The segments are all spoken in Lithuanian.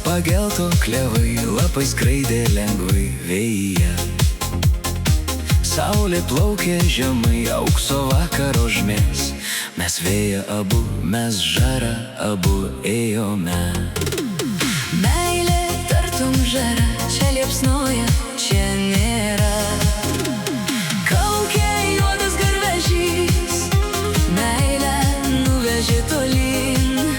pagelto klevai, lapai skraidė lengvai vėjyje. Saulė plaukė žemai, aukso vakaro žmės. Mes vėją abu, mes žarą abu ėjome. Meilė tartum žara, čia liepsnoja, čia nėra. Kaukė juodas garvežys, meilę nuvežė tolyn.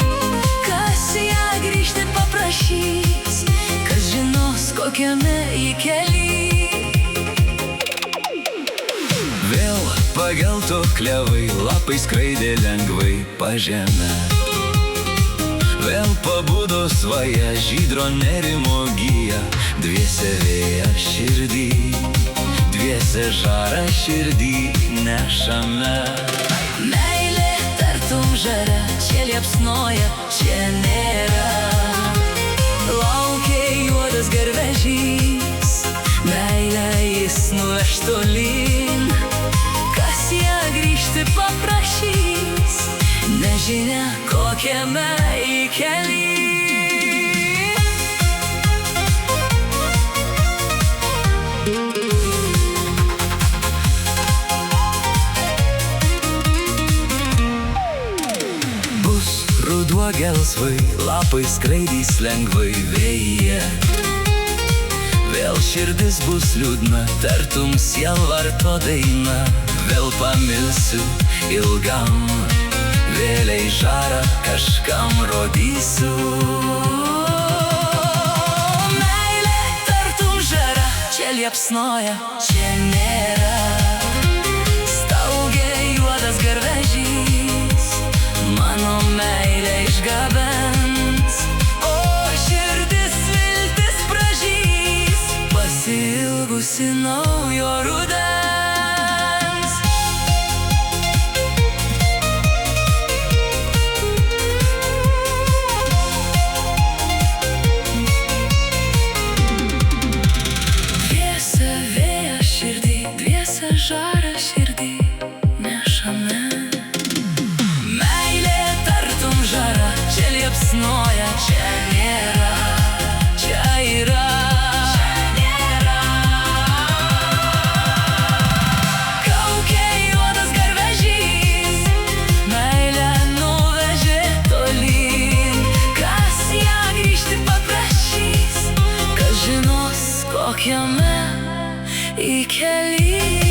Kas ją grįžti paprašys, kas žinos, kokiame į kely. Vėl pagelto klevai, lapai skraidė lengvai pažemę. Vėl pabudo svaja, žydro nerimo gyja. Dviese vėją širdį, dviese žarą širdį nešame. Meilė tartum žara, čia liepsnoja, čia nėra. Laukė juodas garvežys, meilę jis nuveš tolyn. Kas ją grįžti paprašys, nežinia kokiame į kely. Bus ruduo gelsvai, lapai skraidys lengvai vėjyje. Vėl širdis bus liūdna, tartum sielvarto daina. Vėl pamilsiu ilgam, vėliai žarą kažkam rodysiu. Meilė tartum žara, čia liepsnoja, čia nėra. Staugė juodas garvežys, mano meilę išgabens. O širdis viltis pražys, pasiilgusi naujo rudens. Žarą širdį nešame. Meilė tartum žara, čia liepsnoja, čia nėra, čia yra, čia nėra. Kaukė juodas garvežys, meilę nuvežė tolyn. Kas ją grįžti paprašys, kas žinos kokiame į kely.